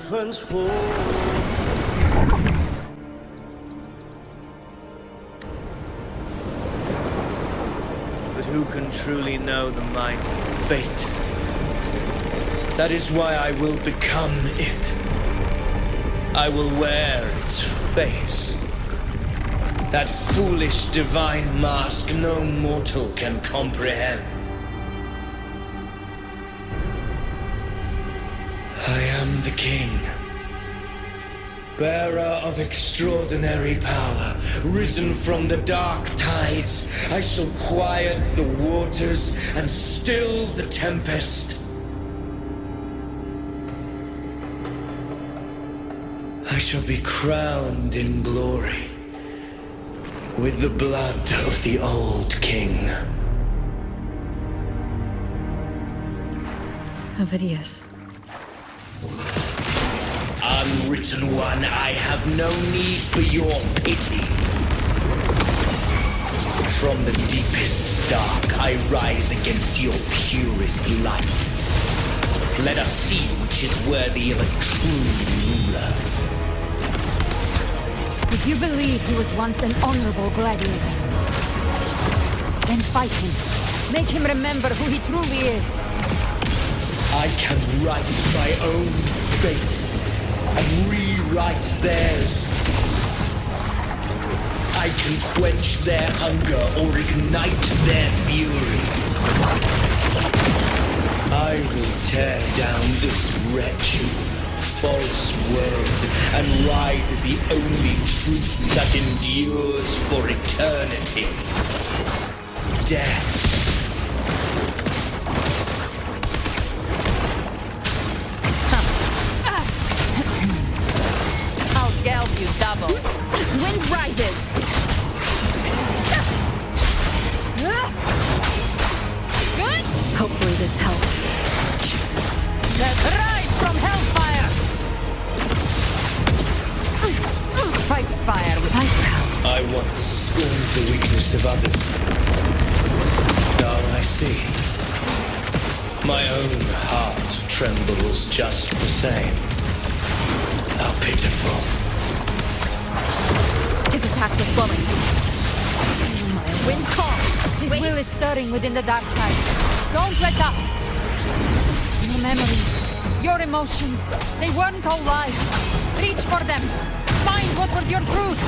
infants fall. But who can truly know the mind of fate? That is why I will become it. I will wear its face. That foolish divine mask no mortal can comprehend. I am the king, bearer of extraordinary power, risen from the dark tides. I shall quiet the waters and still the tempest. I shall be crowned in glory with the blood of the old king. Avidius. Unwritten one, I have no need for your pity. From the deepest dark, I rise against your purest light. Let us see which is worthy of a true ruler. If you believe he was once an honorable gladiator, then fight him. Make him remember who he truly is. I can write my own fate and rewrite theirs. I can quench their hunger or ignite their fury. I will tear down this wretched, false world and ride the only truth that endures for eternity. Death. I'll geld you double. Wind rises. Hopefully this helps. Let's rise from hellfire. Fight fire with ice. I once scorned the weakness of others. Now I see. My own heart trembles just the same. How pitiful. His attacks are slowing. Wind calm. His will is stirring within the dark side. Don't let up. Your memories, your emotions, they weren't all lies. Reach for them. Find what was your truth.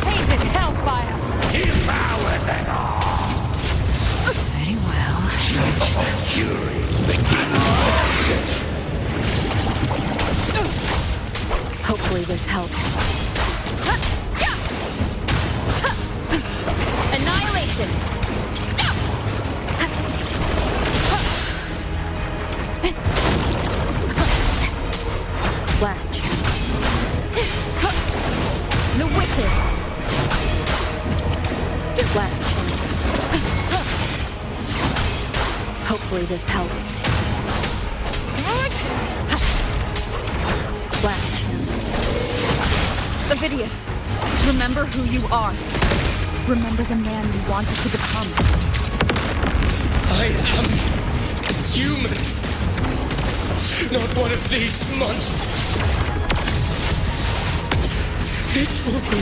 Paint it hellfire. Devour them all! Very well. Judgment fury begins. Hopefully this helps. Annihilation. Last chance. The wicked. Last chance. Hopefully this helps. Last chance. Avidius, remember who you are. Remember the man you wanted to become. I am human. Not one of these monsters. This will be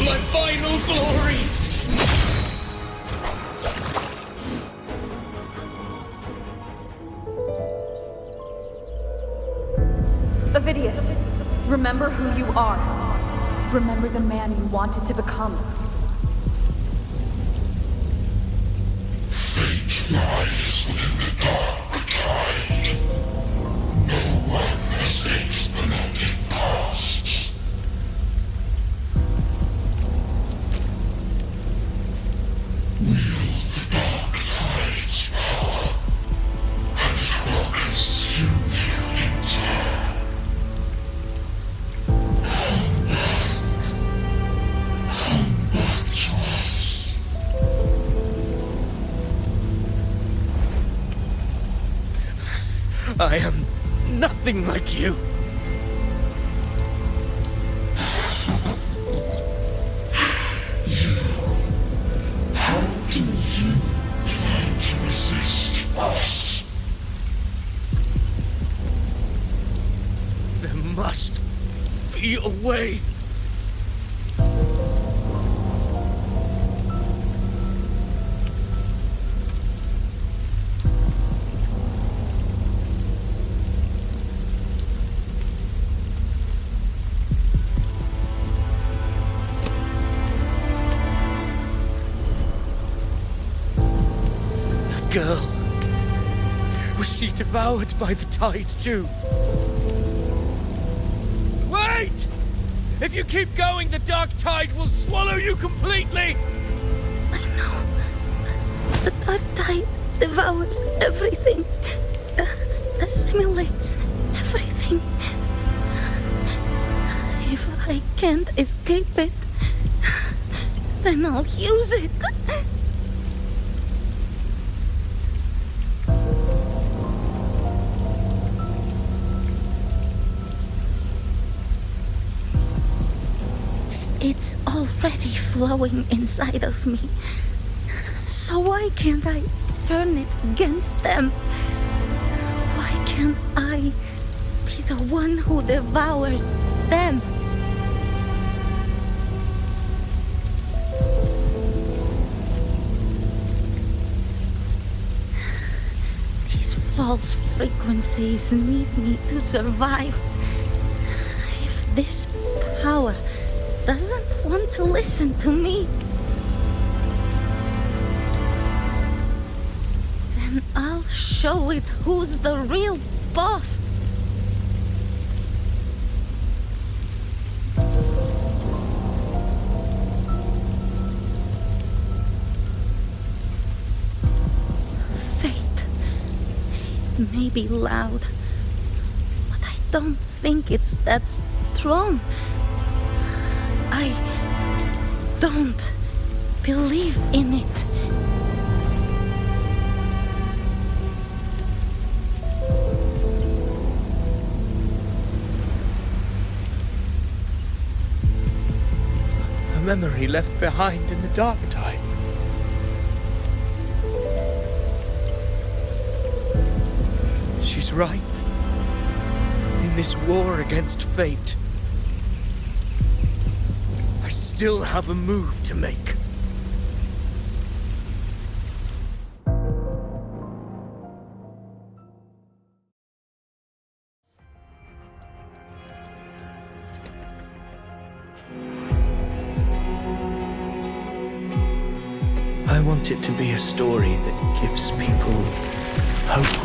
my final glory. Avidius, remember who you are. Remember the man you wanted to become. Fate lies within the dark tide. No one escapes the melting pasts. Wield the dark tide's power, and it will consume you in turn. Come back to us. I am nothing like you. How do you plan to resist us? must be a way. That girl. Was she devoured by the tide too? Wait! If you keep going, the dark tide will swallow you completely! I know. The dark tide devours everything. Assimilates everything. If I can't escape it, then I'll use it. It's already flowing inside of me. So why can't I turn it against them? Why can't I be the one who devours them? These false frequencies need me to survive. If this power doesn't want to listen to me, then I'll show it who's the real boss. Fate may be loud, but I don't think it's that strong. I don't believe in it. A memory left behind in the dark tide. She's right. In this war against fate, I still have a move to make. I want it to be a story that gives people hope.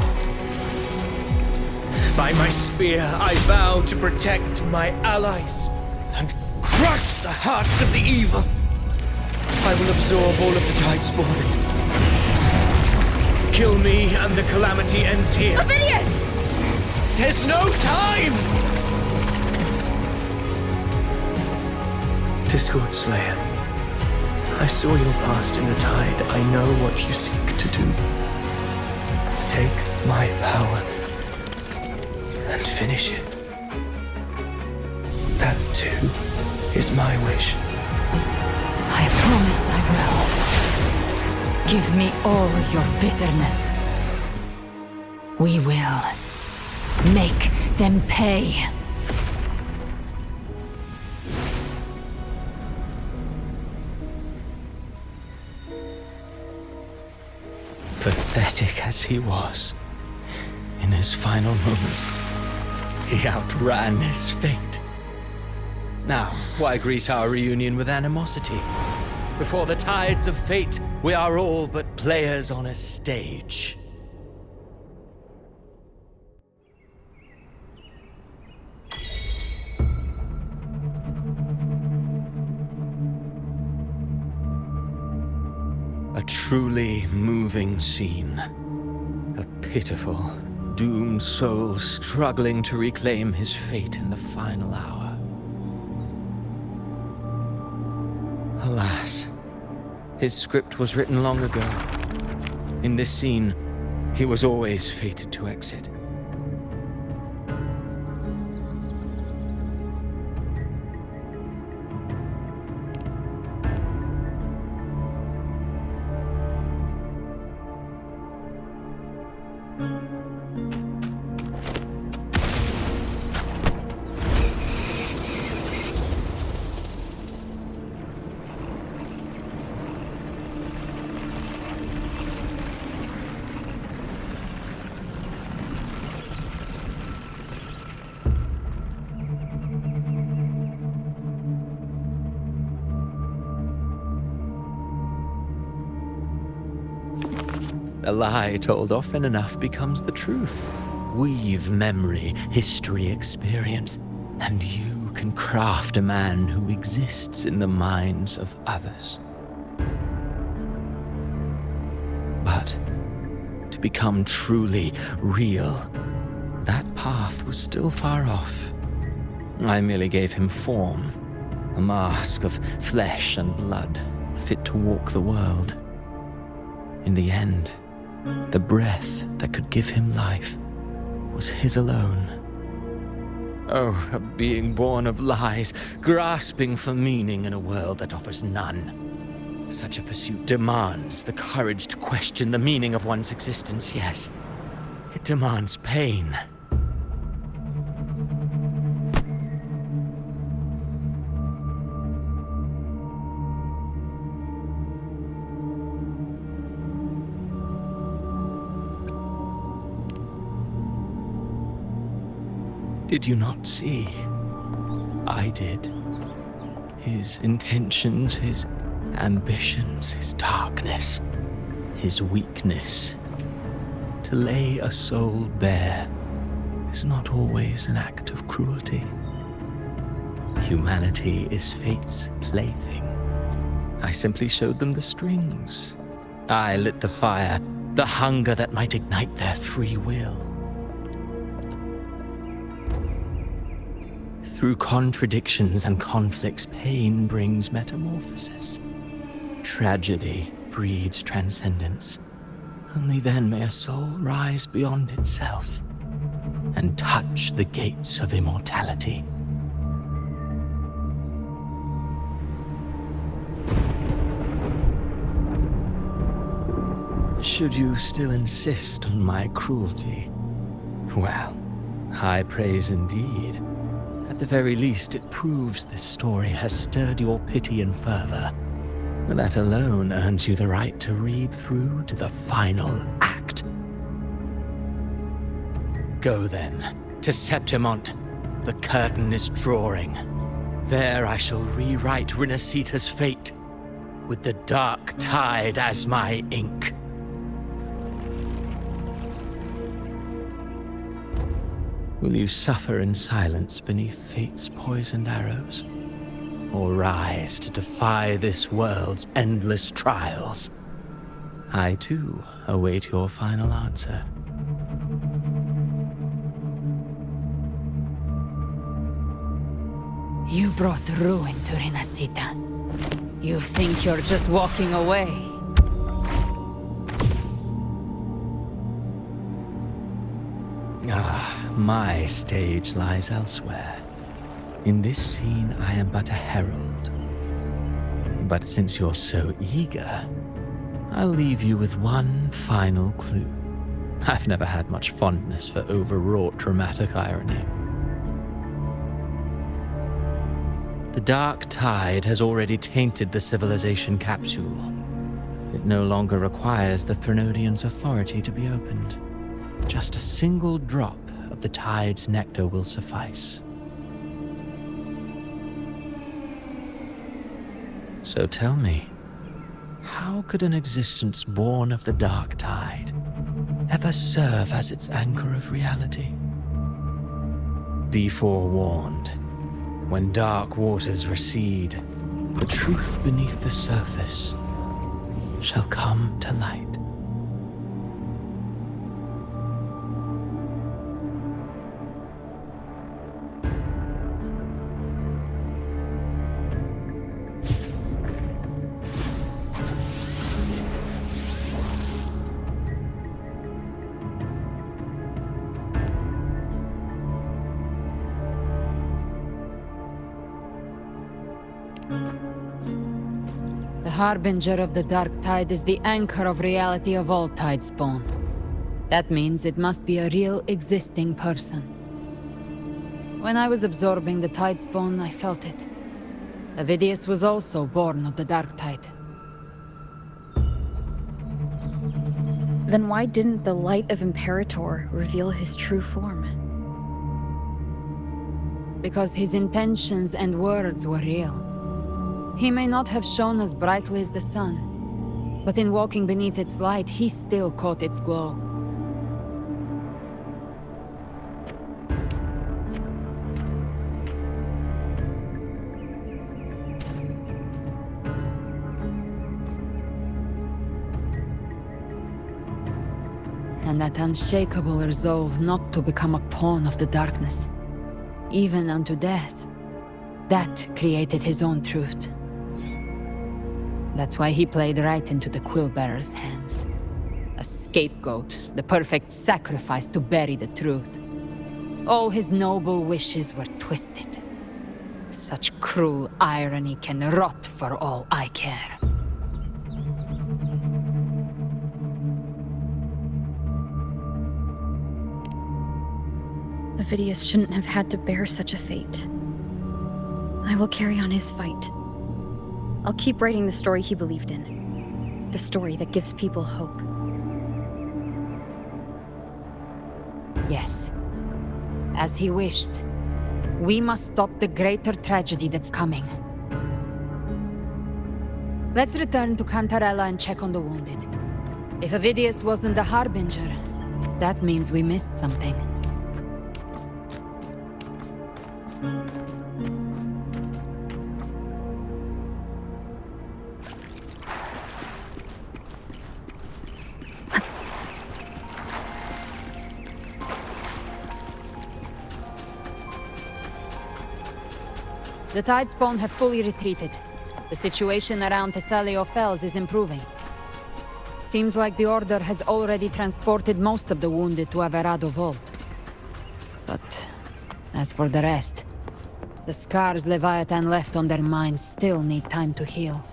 By my spear, I vow to protect my allies and crush the hearts of the evil. I will absorb all of the tide spawn. Kill me and the calamity ends here. Avidius! There's no time! Discord Slayer, I saw your past in the tide. I know what you seek to do. Take my power and finish it. That too is my wish. I promise I will. Give me all your bitterness. We will make them pay. Pathetic as he was, in his final moments, he outran his fate. Now, why greet our reunion with animosity? Before the tides of fate, we are all but players on a stage. A truly moving scene. A pitiful, doomed soul struggling to reclaim his fate in the final hour. Alas, his script was written long ago. In this scene, he was always fated to exit. A lie told often enough becomes the truth. Weave memory, history, experience, and you can craft a man who exists in the minds of others. But to become truly real, that path was still far off. I merely gave him form, a mask of flesh and blood, fit to walk the world. In the end, the breath that could give him life was his alone. Oh, a being born of lies, grasping for meaning in a world that offers none. Such a pursuit demands the courage to question the meaning of one's existence, yes. It demands pain. Did you not see? I did. His intentions, his ambitions, his darkness, his weakness. To lay a soul bare is not always an act of cruelty. Humanity is fate's plaything. I simply showed them the strings. I lit the fire, the hunger that might ignite their free will. Through contradictions and conflicts, pain brings metamorphosis. Tragedy breeds transcendence. Only then may a soul rise beyond itself and touch the gates of immortality. Should you still insist on my cruelty? Well, high praise indeed. At the very least, it proves this story has stirred your pity and fervor. That alone earns you the right to read through to the final act. Go then, to Septimont. The curtain is drawing. There I shall rewrite Renacita's fate, with the dark tide as my ink. Will you suffer in silence beneath fate's poisoned arrows? Or rise to defy this world's endless trials? I, too, await your final answer. You brought ruin to Renacita. You think you're just walking away? My stage lies elsewhere. In this scene, I am but a herald. But since you're so eager, I'll leave you with one final clue. I've never had much fondness for overwrought dramatic irony. The dark tide has already tainted the civilization capsule. It no longer requires the Threnodians' authority to be opened. Just a single drop of the tide's nectar will suffice. So tell me, how could an existence born of the dark tide ever serve as its anchor of reality? Be forewarned, when dark waters recede, the truth beneath the surface shall come to light. The harbinger of the dark tide is the anchor of reality of all tidespawn. That means it must be a real existing person. When I was absorbing the tidespawn, I felt it. Avidius was also born of the dark tide. Then why didn't the light of Imperator reveal his true form? Because his intentions and words were real. He may not have shone as brightly as the sun, But in walking beneath its light, he still caught its glow. And that unshakable resolve not to become a pawn of the darkness, even unto death, that created his own truth. That's why he played right into the Quill-bearer's hands. A scapegoat, the perfect sacrifice to bury the truth. All his noble wishes were twisted. Such cruel irony can rot for all I care. Avidius shouldn't have had to bear such a fate. I will carry on his fight. I'll keep writing the story he believed in. The story that gives people hope. Yes. As he wished. We must stop the greater tragedy that's coming. Let's return to Cantarella and check on the wounded. If Avidius wasn't the Harbinger, that means we missed something. The Tidespawn have fully retreated. The situation around Thessalio Fells is improving. Seems like the Order has already transported most of the wounded to Averado Vault. But as for the rest, the scars Leviathan left on their minds still need time to heal.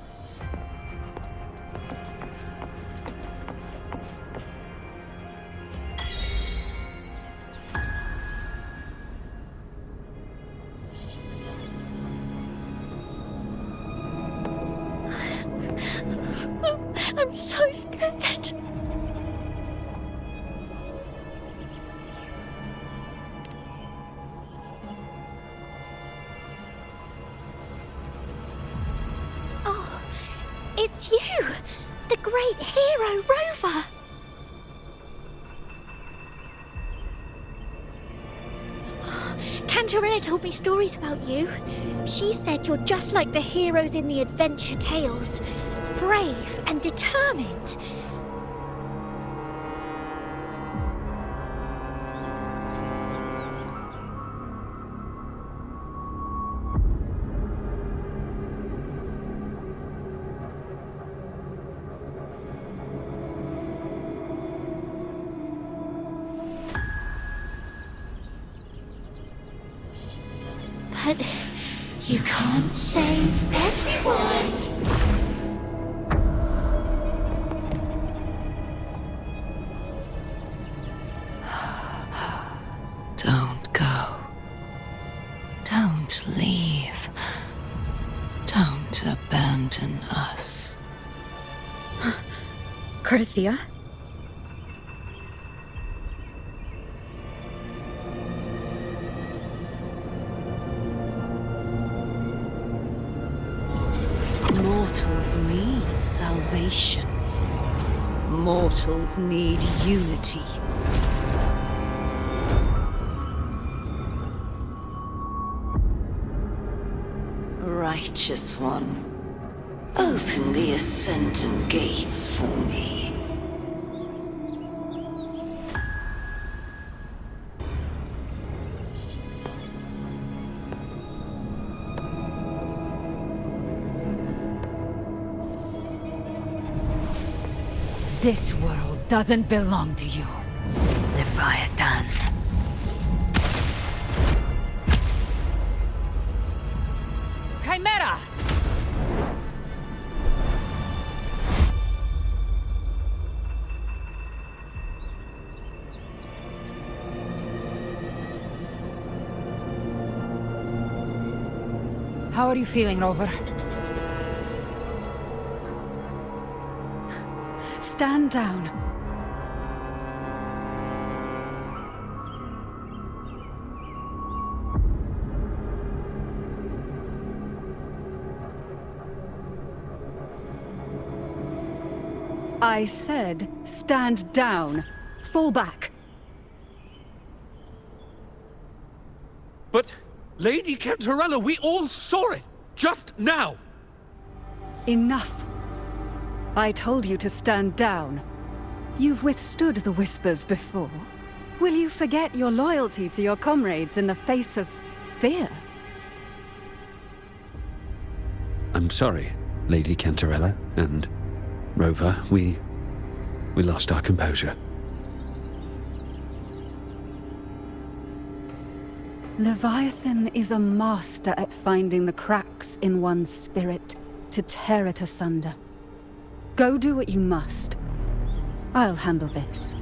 I'm so scared. Oh, it's you! The great hero, Rover! Cantarella told me stories about you. She said you're just like the heroes in the adventure tales. Brave and determined. But you can't save everyone. Don't go. Don't leave. Don't abandon us. Carthia? Mortals need salvation. Mortals need unity. Righteous One, open the Ascendant gates for me. This world doesn't belong to you, Leviathan. Chimera! How are you feeling, Rover? Stand down. I said, stand down. Fall back. But, Lady Cantarella, we all saw it! Just now! Enough. I told you to stand down. You've withstood the whispers before. Will you forget your loyalty to your comrades in the face of fear? I'm sorry, Lady Cantarella and Rover. We lost our composure. Leviathan is a master at finding the cracks in one's spirit to tear it asunder. Go do what you must. I'll handle this.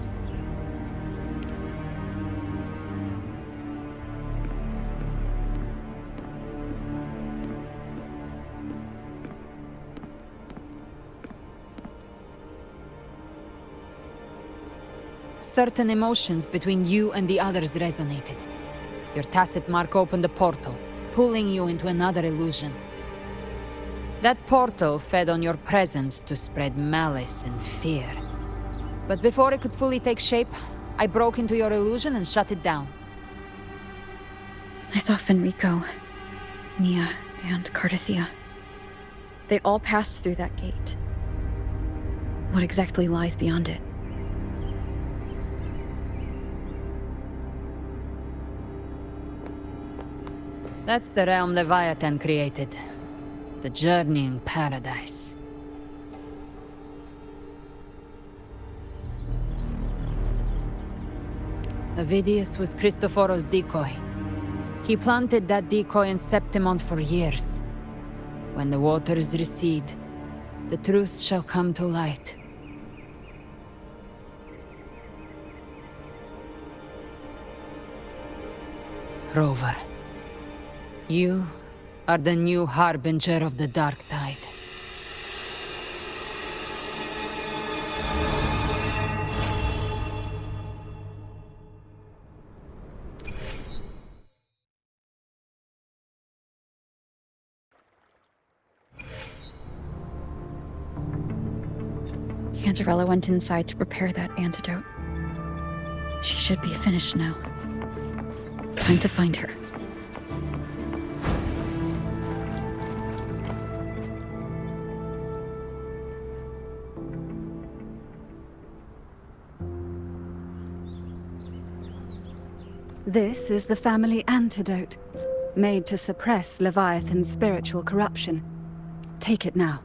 Certain emotions between you and the others resonated. Your tacit mark opened a portal, pulling you into another illusion. That portal fed on your presence to spread malice and fear. But before it could fully take shape, I broke into your illusion and shut it down. I saw Fenrico, Mia, and Cardathia. They all passed through that gate. What exactly lies beyond it? That's the realm Leviathan created. The journeying paradise. Avidius was Cristoforo's decoy. He planted that decoy in Septimont for years. When the waters recede, the truth shall come to light. Rover, you are the new harbinger of the Dark Tide. Cantarella went inside to prepare that antidote. She should be finished now. Time to find her. This is the family antidote, made to suppress Leviathan's spiritual corruption. Take it now.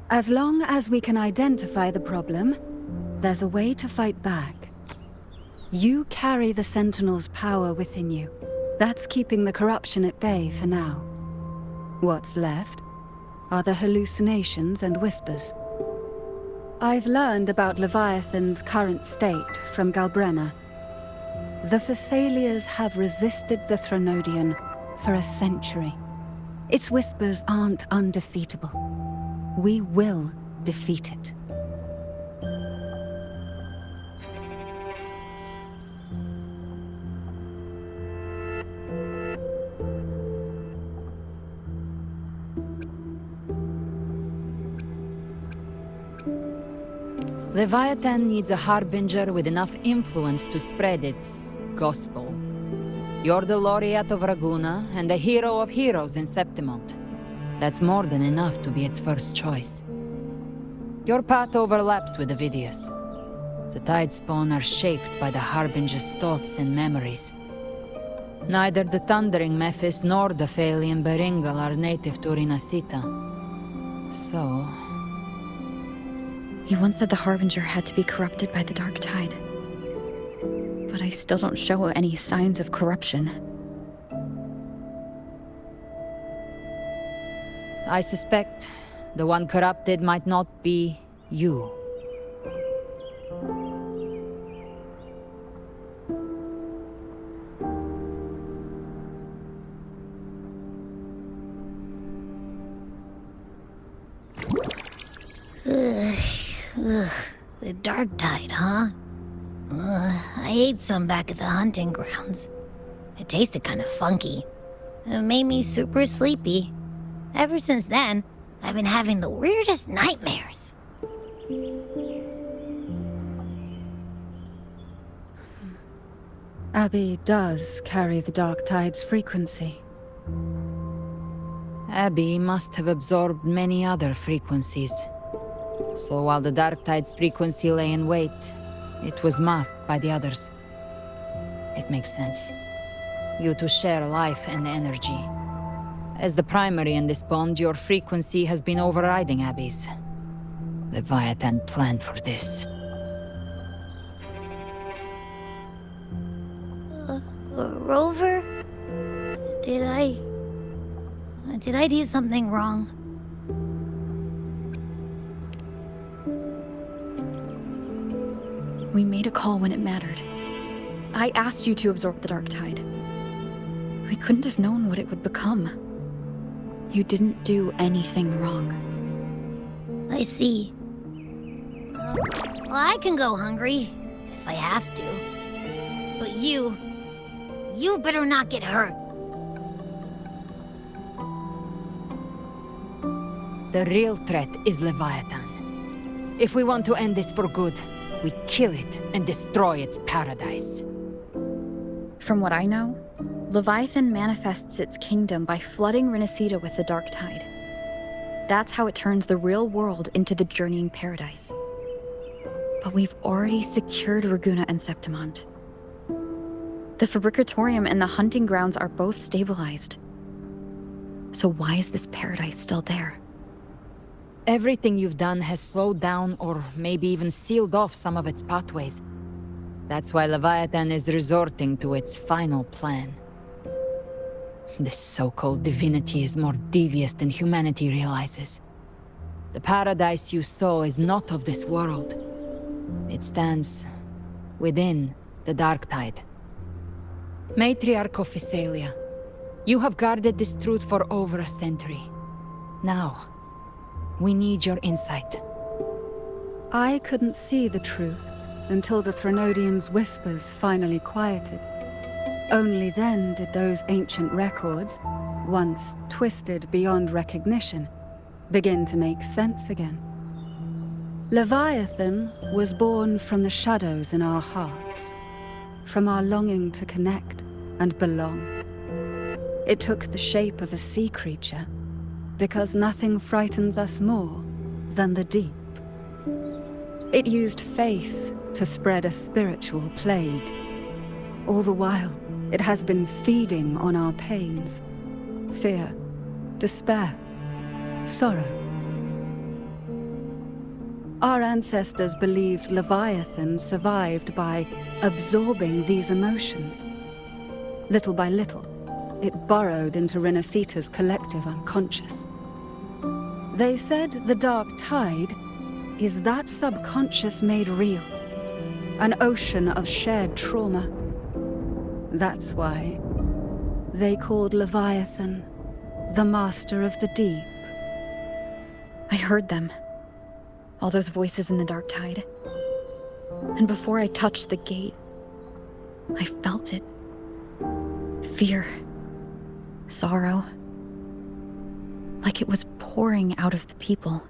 As long as we can identify the problem, there's a way to fight back. You carry the Sentinel's power within you. That's keeping the corruption at bay for now. What's left are the hallucinations and whispers. I've learned about Leviathan's current state from Galbrena. The Thessalians have resisted the Threnodian for a century. Its whispers aren't undefeatable. We will defeat it. Leviathan needs a harbinger with enough influence to spread its gospel. You're the laureate of Raguna and the hero of heroes in Septimont. That's more than enough to be its first choice. Your path overlaps with Avidius. The Tidespawn are shaped by the harbinger's thoughts and memories. Neither the Thundering Mephis nor the Phalian Beringal are native to Rinasita. So... You once said the Harbinger had to be corrupted by the Dark Tide. But I still don't show any signs of corruption. I suspect the one corrupted might not be you. The Dark Tide, huh? I ate some back at the hunting grounds. It tasted kind of funky. It made me super sleepy. Ever since then, I've been having the weirdest nightmares. Abby does carry the Dark Tide's frequency. Abby must have absorbed many other frequencies. So while the Dark Tide's frequency lay in wait, it was masked by the others. It makes sense. You two share life and energy. As the primary in this bond, your frequency has been overriding Abby's. Leviathan planned for this. Rover? Did I do something wrong? We made a call when it mattered. I asked you to absorb the Dark Tide. We couldn't have known what it would become. You didn't do anything wrong. I see. Well, I can go hungry, if I have to. But you better not get hurt. The real threat is Leviathan. If we want to end this for good, we kill it and destroy its paradise. From what I know, Leviathan manifests its kingdom by flooding Renacida with the Dark Tide. That's how it turns the real world into the journeying paradise. But we've already secured Ragunna and Septimond. The Fabricatorium and the hunting grounds are both stabilized. So why is this paradise still there? Everything you've done has slowed down or maybe even sealed off some of its pathways. That's why Leviathan is resorting to its final plan. This so-called divinity is more devious than humanity realizes. The paradise you saw is not of this world. It stands within the Dark Tide. Matriarch of Physalia, you have guarded this truth for over a century. Now, we need your insight. I couldn't see the truth until the Threnodians' whispers finally quieted. Only then did those ancient records, once twisted beyond recognition, begin to make sense again. Leviathan was born from the shadows in our hearts, from our longing to connect and belong. It took the shape of a sea creature, because nothing frightens us more than the deep. It used faith to spread a spiritual plague. All the while, it has been feeding on our pains, fear, despair, sorrow. Our ancestors believed Leviathan survived by absorbing these emotions. Little by little, it burrowed into Renacita's collective unconscious. They said the Dark Tide is that subconscious made real, an ocean of shared trauma. That's why they called Leviathan the Master of the Deep. I heard them. All those voices in the Dark Tide. And before I touched the gate, I felt it. Fear. Sorrow. Like it was pouring out of the people.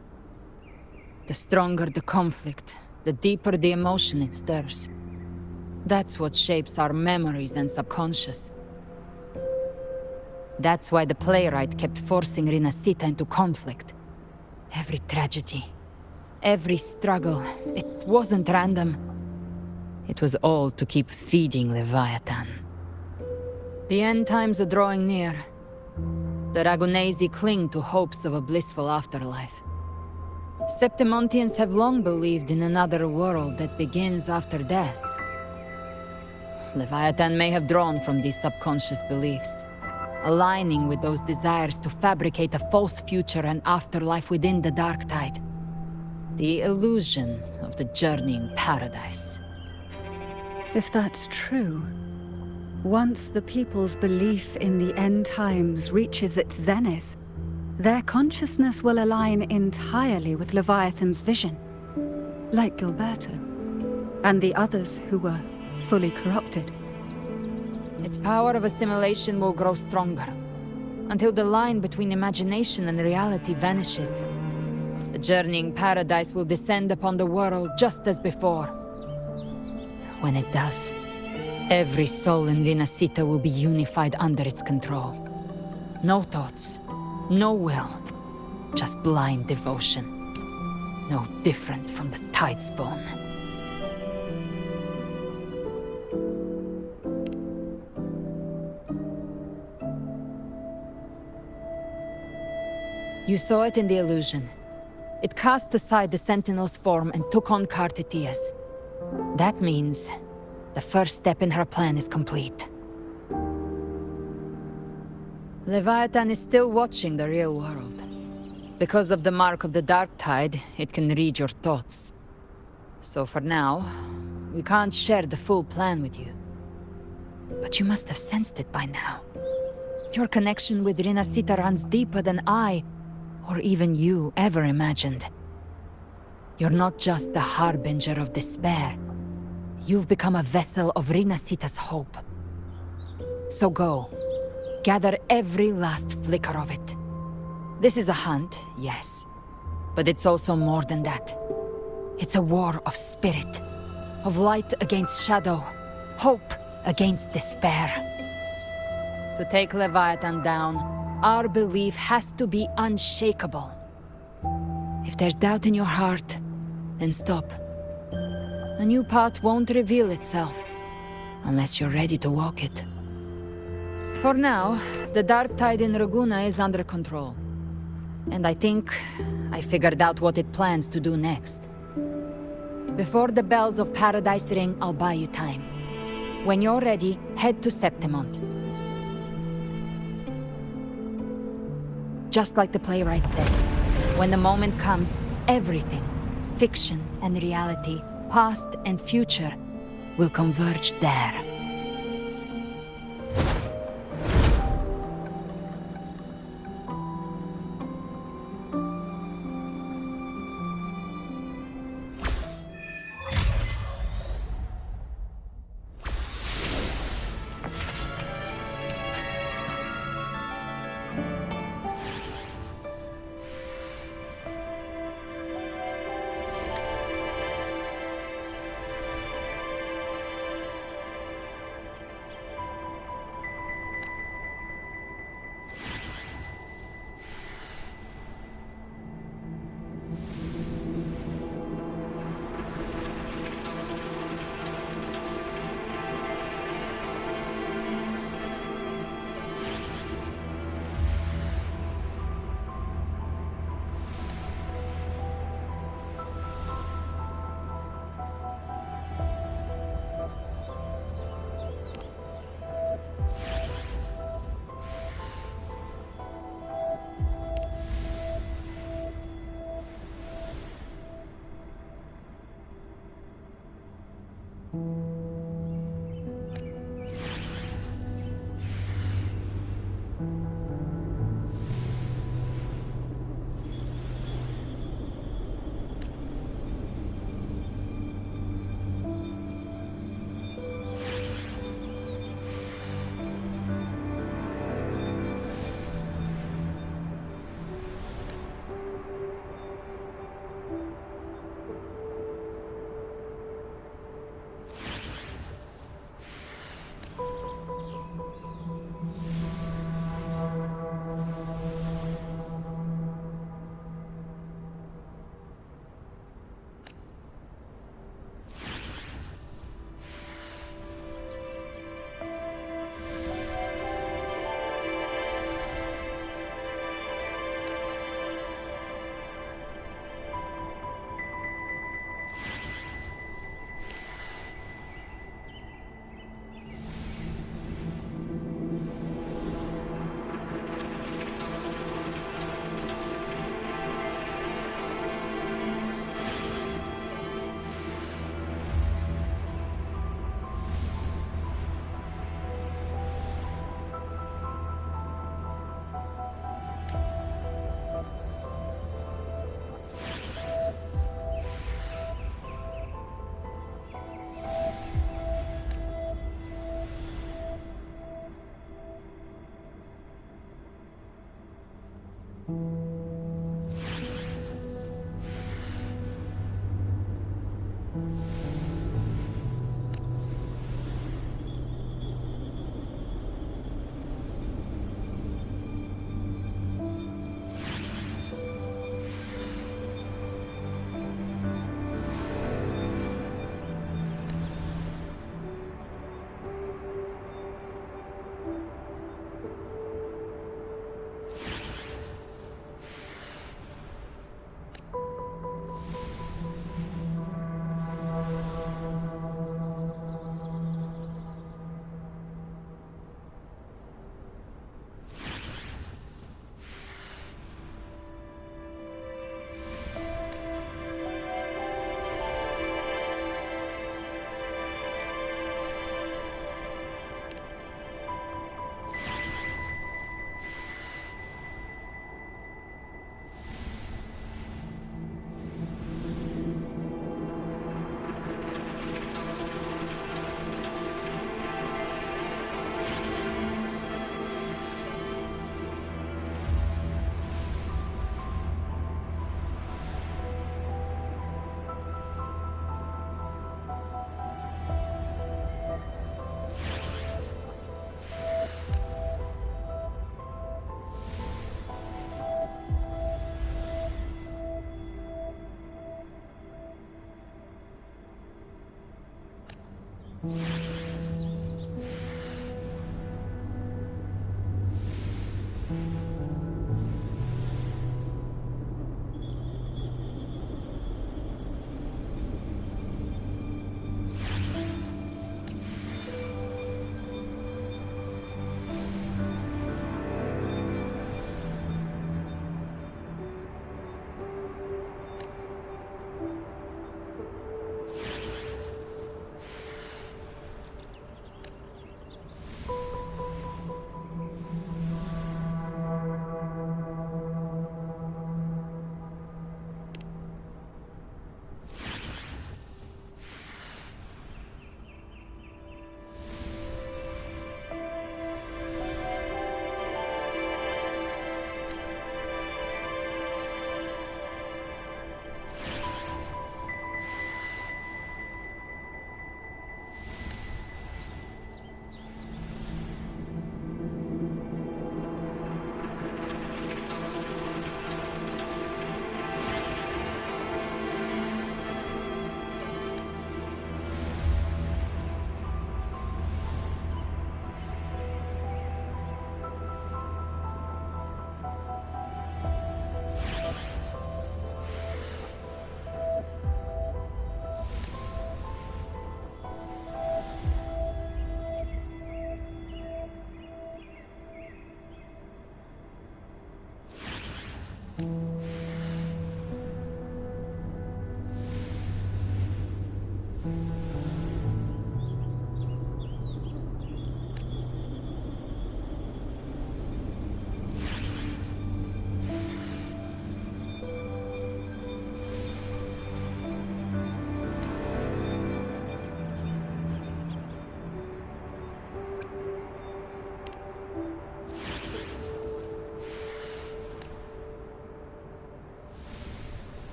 The stronger the conflict, the deeper the emotion it stirs. That's what shapes our memories and subconscious. That's why the playwright kept forcing Renacita into conflict. Every tragedy, every struggle, it wasn't random. It was all to keep feeding Leviathan. The end times are drawing near. The Ragunesi cling to hopes of a blissful afterlife. Septimontians have long believed in another world that begins after death. Leviathan may have drawn from these subconscious beliefs, aligning with those desires to fabricate a false future and afterlife within the Dark Tide. The illusion of the journeying paradise. If that's true, once the people's belief in the end times reaches its zenith, their consciousness will align entirely with Leviathan's vision, like Gilberto, and the others who were fully corrupted. Its power of assimilation will grow stronger, until the line between imagination and reality vanishes. The journeying paradise will descend upon the world just as before. When it does, every soul in Rinascita will be unified under its control. No thoughts, no will, just blind devotion. No different from the Tidespawn. You saw it in the illusion. It cast aside the Sentinel's form and took on Cartitius. That means the first step in her plan is complete. Leviathan is still watching the real world. Because of the mark of the Dark Tide, it can read your thoughts. So for now, we can't share the full plan with you. But you must have sensed it by now. Your connection with Rinascita runs deeper than I, or even you, ever imagined. You're not just the harbinger of despair. You've become a vessel of Rinascita's hope. So go. Gather every last flicker of it. This is a hunt, yes. But it's also more than that. It's a war of spirit. Of light against shadow. Hope against despair. To take Leviathan down, our belief has to be unshakable. If there's doubt in your heart, then stop. A new path won't reveal itself, unless you're ready to walk it. For now, the Dark Tide in Raguna is under control. And I think I figured out what it plans to do next. Before the bells of Paradise ring, I'll buy you time. When you're ready, head to Septimont. Just like the playwright said, when the moment comes, everything, fiction and reality, past and future, will converge there.